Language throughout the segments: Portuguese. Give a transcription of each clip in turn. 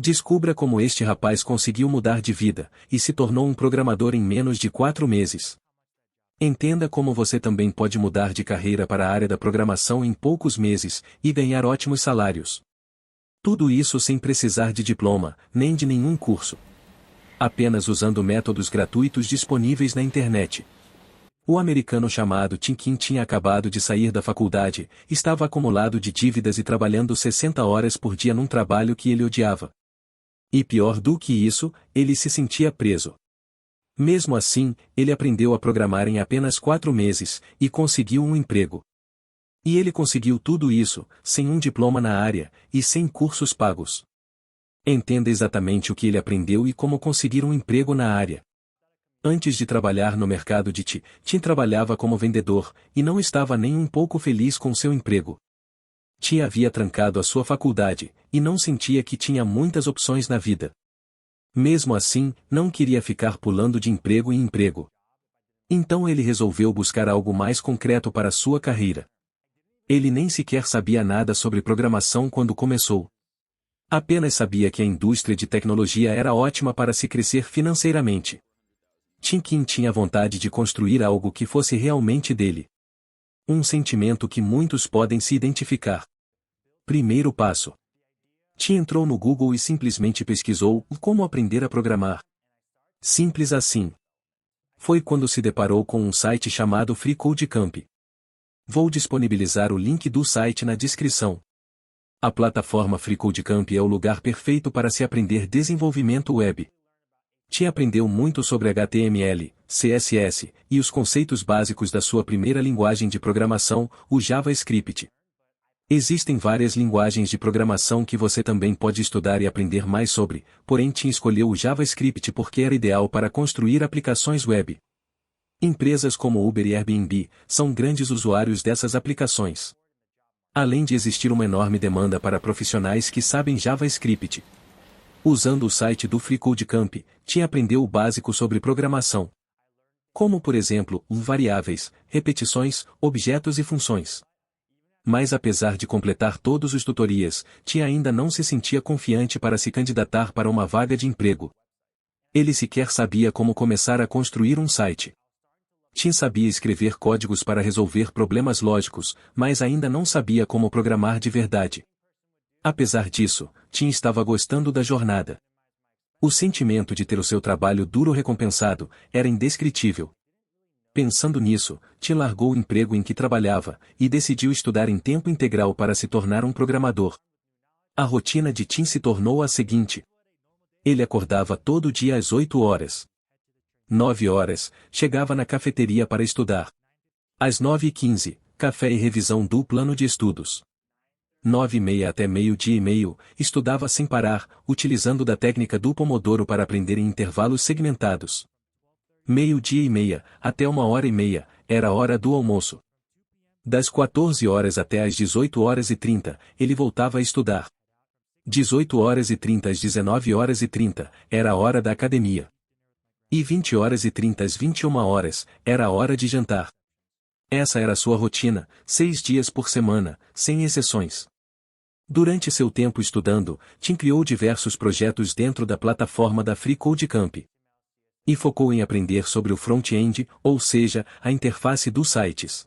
Descubra como este rapaz conseguiu mudar de vida, e se tornou um programador em menos de 4 meses. Entenda como você também pode mudar de carreira para a área da programação em poucos meses, e ganhar ótimos salários. Tudo isso sem precisar de diploma, nem de nenhum curso. Apenas usando métodos gratuitos disponíveis na internet. O americano chamado Tim Kim tinha acabado de sair da faculdade, estava acumulado de dívidas e trabalhando 60 horas por dia num trabalho que ele odiava. E pior do que isso, ele se sentia preso. Mesmo assim, ele aprendeu a programar em apenas 4 meses, e conseguiu um emprego. E ele conseguiu tudo isso, sem um diploma na área, e sem cursos pagos. Entenda exatamente o que ele aprendeu e como conseguir um emprego na área. Antes de trabalhar no mercado de TI, Tim trabalhava como vendedor, e não estava nem um pouco feliz com seu emprego. Tim havia trancado a sua faculdade, e não sentia que tinha muitas opções na vida. Mesmo assim, não queria ficar pulando de emprego em emprego. Então ele resolveu buscar algo mais concreto para sua carreira. Ele nem sequer sabia nada sobre programação quando começou. Apenas sabia que a indústria de tecnologia era ótima para se crescer financeiramente. Tim Kim tinha vontade de construir algo que fosse realmente dele. Um sentimento que muitos podem se identificar. Primeiro passo. Tim entrou no Google e simplesmente pesquisou como aprender a programar. Simples assim. Foi quando se deparou com um site chamado FreeCodeCamp. Vou disponibilizar o link do site na descrição. A plataforma FreeCodeCamp é o lugar perfeito para se aprender desenvolvimento web. Tim aprendeu muito sobre HTML, CSS, e os conceitos básicos da sua primeira linguagem de programação, o JavaScript. Existem várias linguagens de programação que você também pode estudar e aprender mais sobre, porém Tim escolheu o JavaScript porque era ideal para construir aplicações web. Empresas como Uber e Airbnb são grandes usuários dessas aplicações. Além de existir uma enorme demanda para profissionais que sabem JavaScript. Usando o site do FreeCodeCamp, Tim aprendeu o básico sobre programação. Como por exemplo, variáveis, repetições, objetos e funções. Mas apesar de completar todos os tutoriais, Tim ainda não se sentia confiante para se candidatar para uma vaga de emprego. Ele sequer sabia como começar a construir um site. Tim sabia escrever códigos para resolver problemas lógicos, mas ainda não sabia como programar de verdade. Apesar disso, Tim estava gostando da jornada. O sentimento de ter o seu trabalho duro recompensado era indescritível. Pensando nisso, Tim largou o emprego em que trabalhava, e decidiu estudar em tempo integral para se tornar um programador. A rotina de Tim se tornou a seguinte. Ele acordava todo dia às 8 horas. 9 horas, chegava na cafeteria para estudar. Às 9h15, café e revisão do plano de estudos. 9h30 até meio-dia e meio, estudava sem parar, utilizando da técnica do Pomodoro para aprender em intervalos segmentados. Meio-dia e meia, até 1h30, era a hora do almoço. Das 14 horas até às 18h30, ele voltava a estudar. 18h30 às 19h30, era a hora da academia. E 20h30 às 21h, era a hora de jantar. Essa era sua rotina, 6 dias por semana, sem exceções. Durante seu tempo estudando, Tim criou diversos projetos dentro da plataforma da FreeCodeCamp. E focou em aprender sobre o front-end, ou seja, a interface dos sites.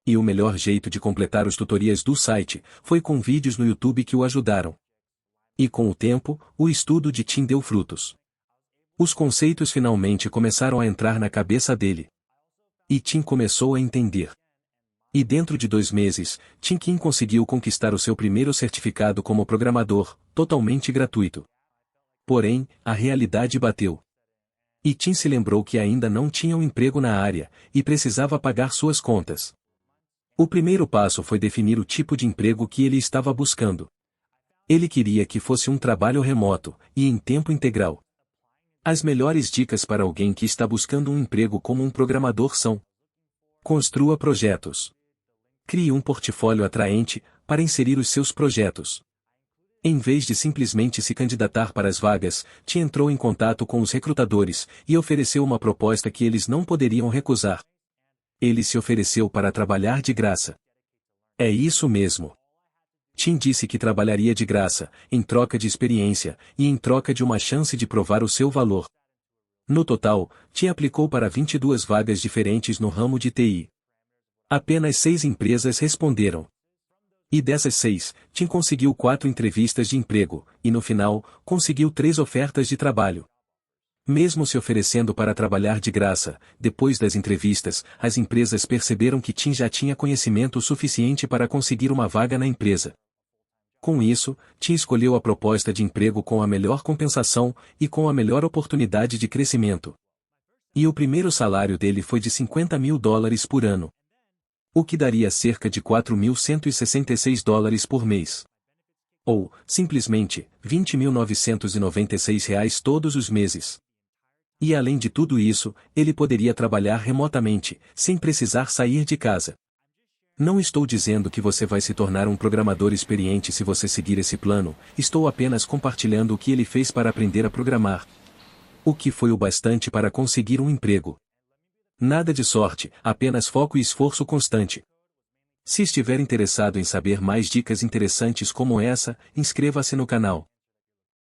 E o melhor jeito de completar os tutoriais do site foi com vídeos no YouTube que o ajudaram. E com o tempo, o estudo de Tim deu frutos. Os conceitos finalmente começaram a entrar na cabeça dele. E Tim começou a entender. E dentro de 2 meses, Tim Kim conseguiu conquistar o seu primeiro certificado como programador, totalmente gratuito. Porém, a realidade bateu. E Tim se lembrou que ainda não tinha um emprego na área, e precisava pagar suas contas. O primeiro passo foi definir o tipo de emprego que ele estava buscando. Ele queria que fosse um trabalho remoto, e em tempo integral. As melhores dicas para alguém que está buscando um emprego como um programador são: construa projetos. Crie um portfólio atraente, para inserir os seus projetos. Em vez de simplesmente se candidatar para as vagas, Tim entrou em contato com os recrutadores, e ofereceu uma proposta que eles não poderiam recusar. Ele se ofereceu para trabalhar de graça. É isso mesmo. Tim disse que trabalharia de graça, em troca de experiência, e em troca de uma chance de provar o seu valor. No total, Tim aplicou para 22 vagas diferentes no ramo de TI. Apenas 6 empresas responderam. E dessas 6, Tim conseguiu 4 entrevistas de emprego, e no final, conseguiu 3 ofertas de trabalho. Mesmo se oferecendo para trabalhar de graça, depois das entrevistas, as empresas perceberam que Tim já tinha conhecimento suficiente para conseguir uma vaga na empresa. Com isso, Tim escolheu a proposta de emprego com a melhor compensação e com a melhor oportunidade de crescimento. E o primeiro salário dele foi de $50.000 por ano. O que daria cerca de $4.166 por mês. Ou, simplesmente, R$ 20.996 todos os meses. E além de tudo isso, ele poderia trabalhar remotamente, sem precisar sair de casa. Não estou dizendo que você vai se tornar um programador experiente se você seguir esse plano, estou apenas compartilhando o que ele fez para aprender a programar. O que foi o bastante para conseguir um emprego. Nada de sorte, apenas foco e esforço constante. Se estiver interessado em saber mais dicas interessantes como essa, inscreva-se no canal.